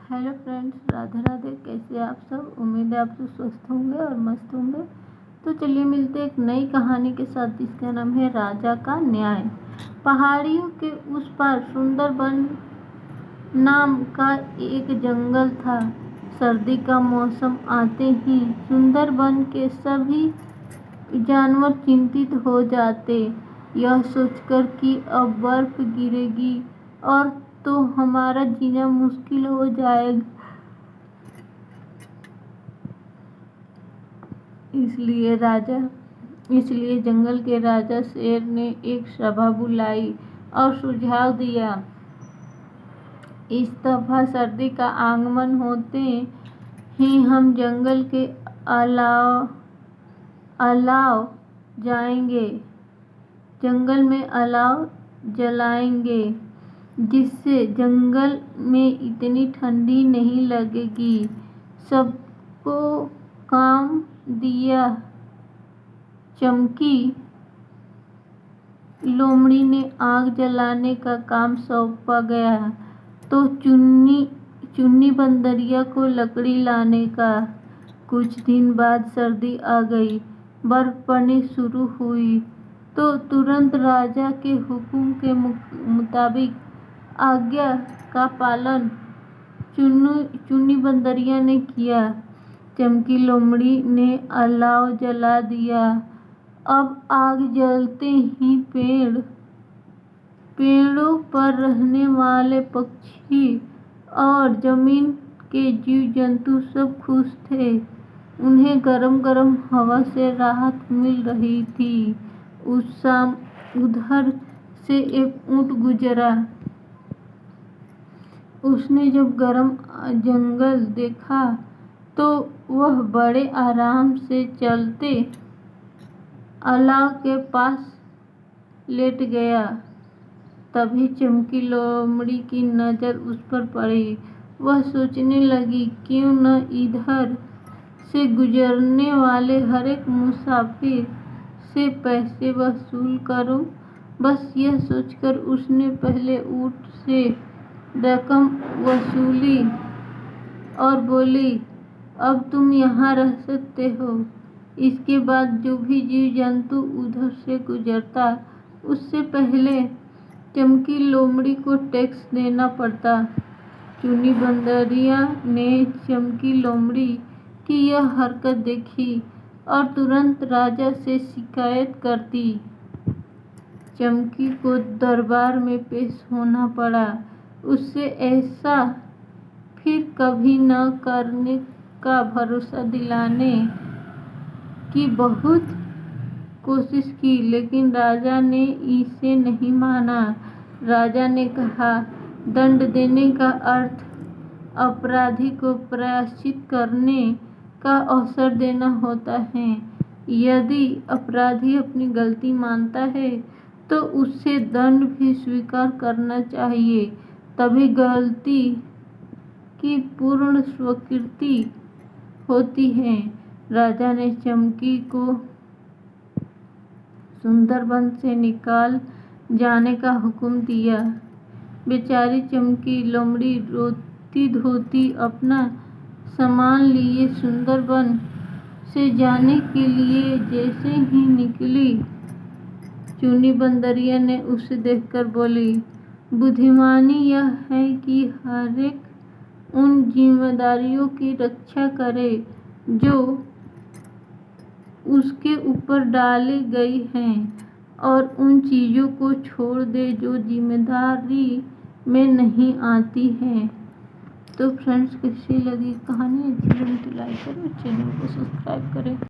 Hello friends, Radhe Radhe. कैसे आप सब? उम्मीद है आप सब स्वस्थ होंगे और मस्त होंगे। तो चलिए मिलते हैं एक नई कहानी के साथ, जिसका नाम है राजा का न्याय। पहाड़ियों के उस पार सुंदरबन नाम का एक जंगल था। सर्दी का मौसम आते ही सुंदरबन के सभी जानवर चिंतित हो जाते, यह सोचकर कि अब बर्फ गिरेगी और तो हमारा जीना मुश्किल हो जाएगा। इसलिए जंगल के राजा शेर ने एक सभा बुलाई और सुझाव दिया। इस दफा सर्दी का आगमन होते ही हम जंगल के अलाव जाएंगे, जंगल में अलाव जलाएंगे, जिससे जंगल में इतनी ठंडी नहीं लगेगी। सबको काम दिया। चमकी लोमड़ी ने आग जलाने का काम सौंपा गया, तो चुन्नी बंदरिया को लकड़ी लाने का। कुछ दिन बाद सर्दी आ गई, बर्फ पड़नी शुरू हुई, तो तुरंत राजा के हुक्म के मुताबिक आज्ञा का पालन चुन्नी बंदरिया ने किया। चमकी लोमड़ी ने अलाव जला दिया। अब आग जलते ही पेड़ों पर रहने वाले पक्षी और जमीन के जीव जंतु सब खुश थे। उन्हें गरम गरम हवा से राहत मिल रही थी। उस शाम उधर से एक ऊंट गुजरा। उसने जब गरम जंगल देखा तो वह बड़े आराम से चलते अलाव के पास लेट गया। तभी चमकी लोमड़ी की नजर उस पर पड़ी। वह सोचने लगी, क्यों न इधर से गुजरने वाले हर एक मुसाफिर से पैसे वसूल करूं। बस यह सोचकर उसने पहले ऊंट से रकम वसूली और बोली, अब तुम यहाँ रह सकते हो। इसके बाद जो भी जीव जंतु उधर से गुजरता, उससे पहले चमकी लोमड़ी को टैक्स देना पड़ता। चुन्नी बंदरिया ने चमकी लोमड़ी की यह हरकत देखी और तुरंत राजा से शिकायत कर दी। चमकी को दरबार में पेश होना पड़ा। उससे ऐसा फिर कभी न करने का भरोसा दिलाने की बहुत कोशिश की, लेकिन राजा ने इसे नहीं माना। राजा ने कहा, दंड देने का अर्थ अपराधी को प्रायश्चित करने का अवसर देना होता है। यदि अपराधी अपनी गलती मानता है तो उसे दंड भी स्वीकार करना चाहिए, तभी गलती की पूर्ण स्वीकृति होती है। राजा ने चमकी को सुंदरबन से निकाल जाने का हुक्म दिया। बेचारी चमकी लोमड़ी रोती धोती अपना सामान लिए सुंदरबन से जाने के लिए जैसे ही निकली, चुन्नी बंदरिया ने उसे देखकर बोली, बुद्धिमानी यह है कि हर एक उन जिम्मेदारियों की रक्षा करे जो उसके ऊपर डाली गई हैं, और उन चीज़ों को छोड़ दे जो जिम्मेदारी में नहीं आती हैं। तो फ्रेंड्स, कैसी लगी कहानी? अच्छी लगी तो लाइक करें, चैनल को सब्सक्राइब करें।